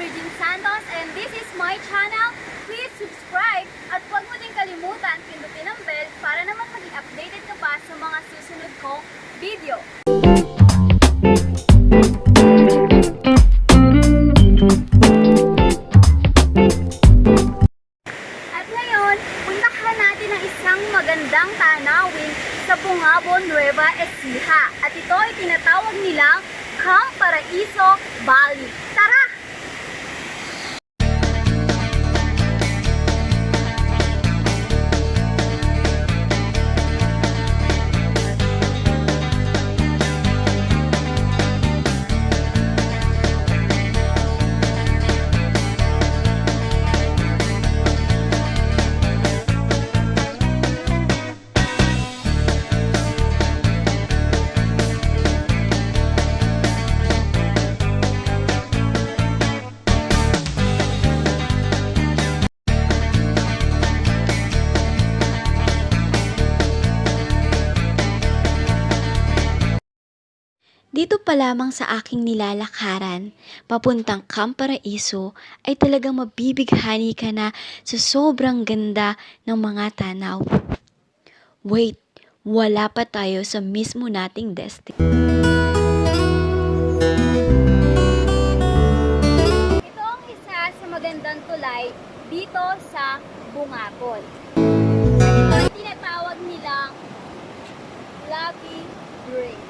Mergin Santos and this is my channel. Please subscribe at huwag mo din kalimutan pindutin ang bell para naman maging updated ka pa sa mga susunod kong video. At ngayon, puntahan natin ang isang magandang tanawin sa Bungabon, Nueva Ecija. At ito ay tinatawag nilang Camp Paraiso Valley. Tara! Dito pa lamang sa aking nilalakaran, papuntang Camp Paraiso ay talagang mabibighani ka na sa sobrang ganda ng mga tanaw. Wait, wala pa tayo sa mismo nating destination. Ito ang isa sa magandang tulay dito sa Bungabon. Ito ay tinatawag nilang Labi Bridge.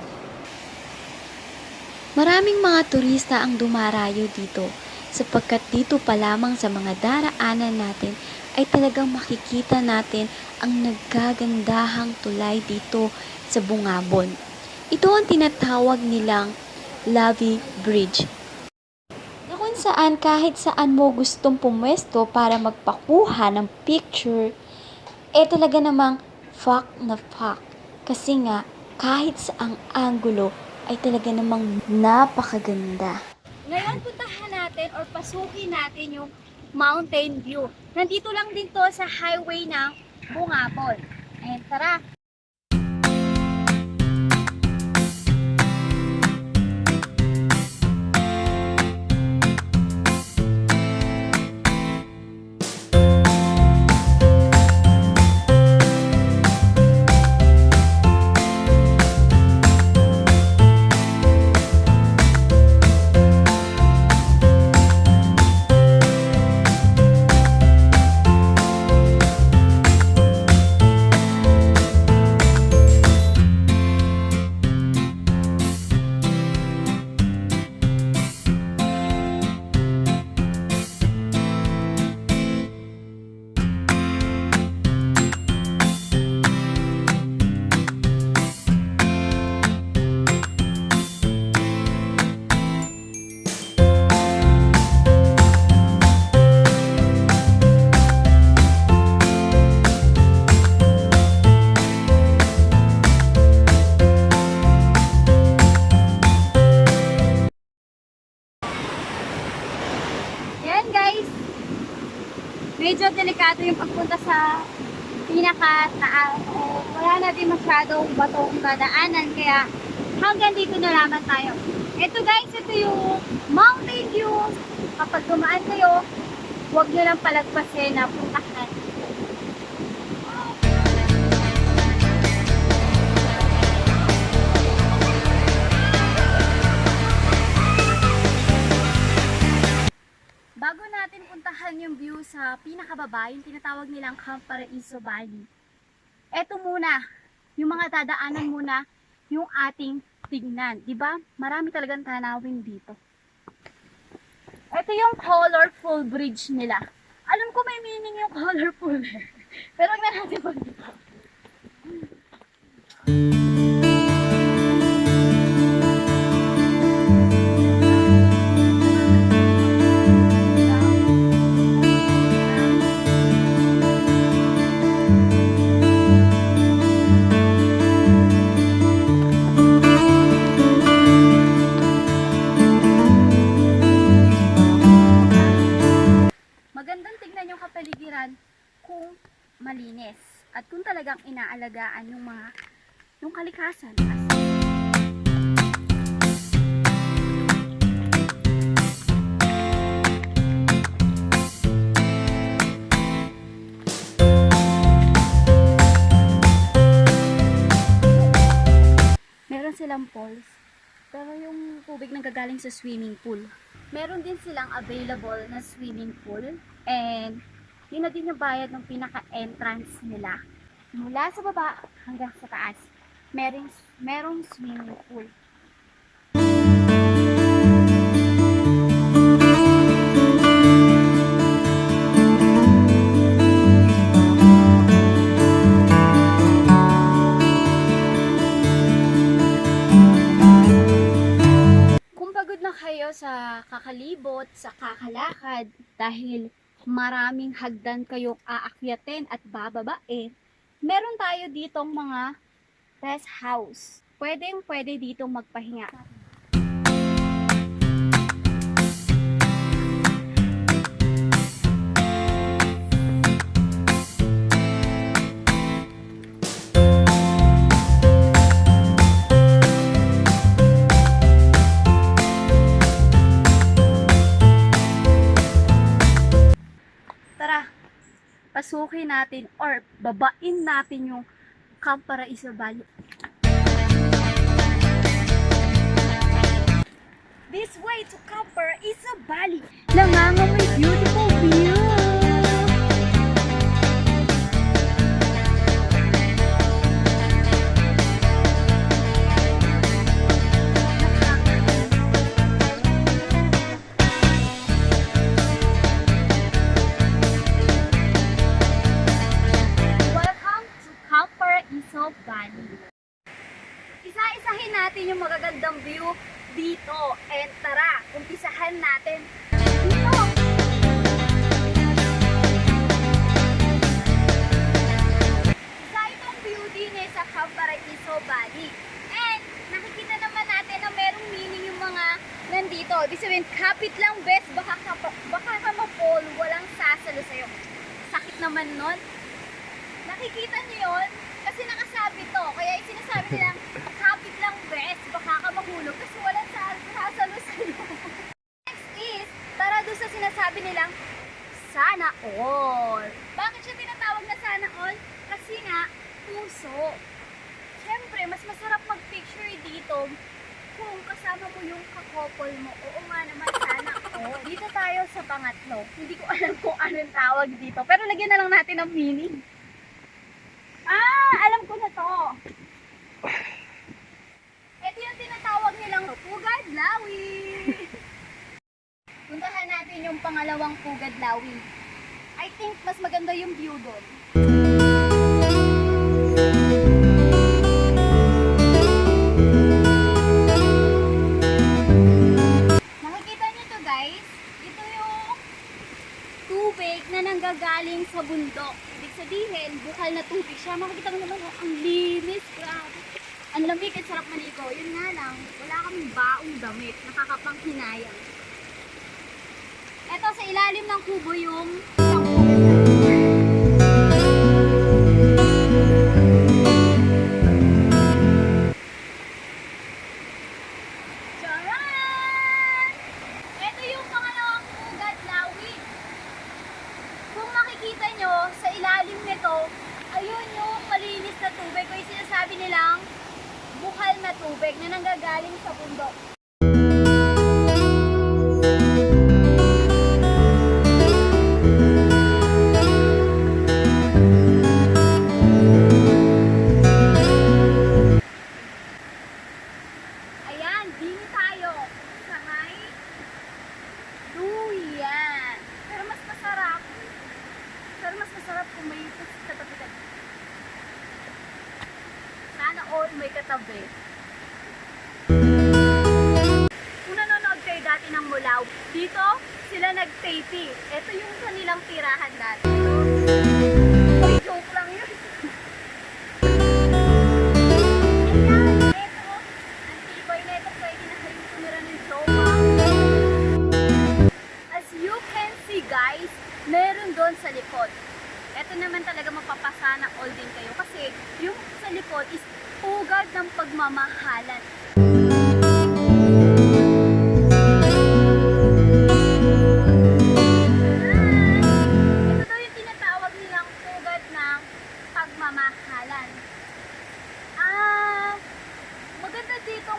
Maraming mga turista ang dumarayo dito sapagkat dito pa lamang sa mga daraanan natin ay talagang makikita natin ang naggagandahang tulay dito sa Bungabon. Ito ang tinatawag nilang Labi Bridge, na kung saan kahit saan mo gustong pumwesto para magpakuha ng picture, talaga namang fact na fact. Kasi nga, kahit saang angulo ay talaga namang napakaganda. Ngayon puntahan natin or pasukin natin yung mountain view. Nandito lang din to sa highway ng Bungabon. Ayan, tara! Medyo delikado yung pagpunta sa pinaka-taas. Wala na din masyadong batong dadaanan, kaya hanggang dito na lamang tayo. Ito guys, ito yung mountain view. Kapag dumaan kayo, huwag nyo lang palagpasin na puntahan. Bago natin puntahan yung view sa pinakababa, yung tinatawag nilang Camp Paraiso Valley. Eto muna, yung mga dadaanan muna, yung ating tignan. Diba? Marami talagang tanawin dito. Ito yung colorful bridge nila. Alam ko may meaning yung colorful. Pero huwag na natin dito. Kung malinis at kung talagang inaalagaan yung kalikasan. silang falls, pero yung tubig nanggagaling sa swimming pool. Meron din silang available na swimming pool, and yun na din yung bayad ng pinaka-entrance nila. Mula sa baba hanggang sa taas, merong swimming pool. Kung pagod na kayo sa kakalibot, sa kakalakad, dahil maraming hagdan kayong aakyatin at bababain, meron tayo ditong mga rest house. Pwede ditong magpahinga. Tara, pasukin natin or babain natin yung Camp Paraiso Valley. This way to Camp Paraiso Valley. Nangangamoy beautiful view. Welcome to Camp Paraiso Valley. Isa-isahin natin yung magagandang view dito. And tara, umpisahan natin dito. Isa itong view din sa Camp Paraiso Valley. And nakikita naman natin na merong meaning yung mga nandito. Ibig sabihin, kapit lang best, baka ka ma-fall, walang sasalo sa'yo. Sakit naman nun. Nakikita niyo yun? Kasi nakasabi to. Kaya yung sinasabi nilang, kapit lang best, baka ka mahulog kasi walang sasalo sa'yo. Next is, tara doon sa sinasabi nilang, sana all. Bakit siya tinatawag na sana all? Kasi nga, puso. Siyempre, mas masarap mag-picture dito kung kasama mo yung kakopol mo. Oo nga naman, sana all. Dito tayo sa pangatlo. Hindi ko alam kung anong tawag dito. Pero lagyan na lang natin ng meaning. Alam ko na to. Ito yung tinatawag nilang Pugad Lawi. Puntahan natin yung pangalawang Pugad Lawi. I think mas maganda yung view doon. Nakikita niyo to guys? Ito yung tubig na nanggagaling sa bundok. Ibig sabihin, bukal na tubig siya. Makikita mo naman, oh, ang linis, grabe. Ang lamig at sarap maligo. Yun nga lang, wala kaming baong damit. Nakakapanghinayang. Eto, sa ilalim ng kubo yung isang Charan! Eto yung pangalawang Pugad Lawi. Kung makikita nyo, sa ilalim nito, ayun yung malinis na tubig. O yung sinasabi nilang bukal na tubig na nanggagaling sa bundok. Ayan, dini tayo sa may duyan. Pero mas masarap kung may katabi. Sana all may katabi. Kung nanonood kayo dati ng Mulaw, dito sila nag-taping. Ito yung kanilang tirahan dati. Uy, joke lang yun. Ayan, ito. Ang tibay na ito. Pwede na kayong tumira ng jowa. As you can see guys, meron doon sa likod. Ito naman talaga mapapasana all din kayo. Kasi yung sa likod is pugad ng pagmamahalan. Ito daw yung tinatawag nilang pugad ng pagmamahalan. Maganda dito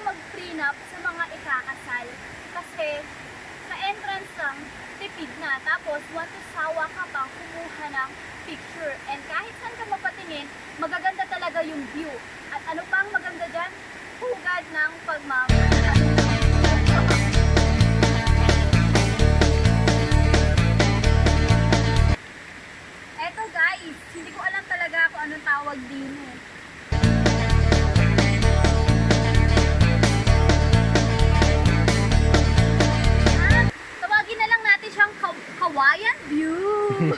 Yan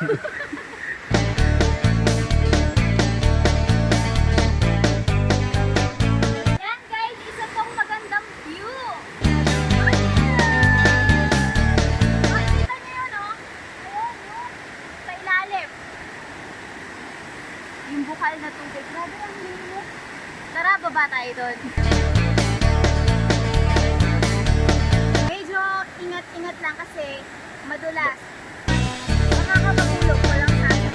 guys, isa pong magandang view. Makikita niyo yun, oh. Ayun, yun. Sa ilalim. Yung bukal na tubig. Grabe ang linis. Tara, baba tayo doon. Medyo ingat-ingat lang kasi madulas. Makakapagulog ko lang sa akin.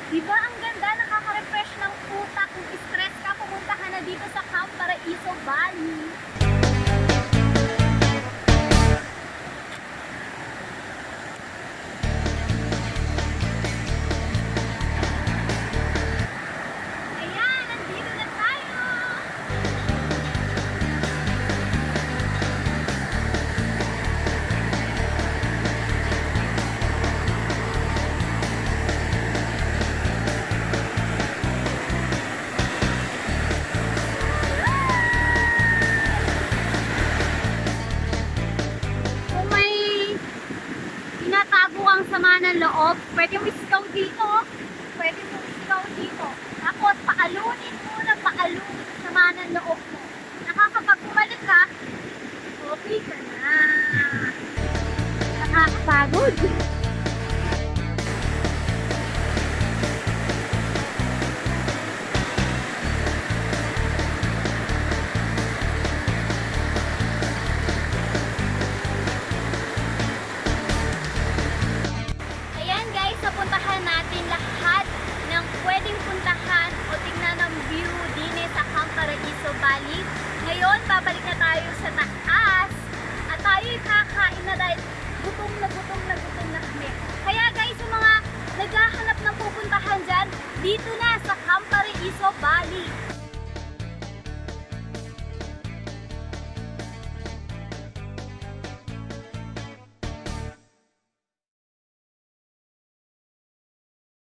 Diba ang ganda, nakaka-refresh ng utak. Kung stress ka, pumunta ka na dito sa Camp Paraiso Valley. Ayan, nandito na tayo. Kung may tinatago kang sama ng loob, pwede mo scout dito. Pwede mo scout dito. Tapos, paalunin mo na paalunin sa sama ng loob mo. Nakakapag bumalik ka, okay ka na. Nakakapagod. Ayan guys, napuntahan natin lahat ng pwedeng puntahan o tingnan ng view din sa Camp Paraiso Valley. Ngayon, babalik na tayo sa taas at tayo'y kakain na dahil gutom na gutom na gutom na kami. Kaya guys, yung mga naghahanap ng pupuntahan dyan, dito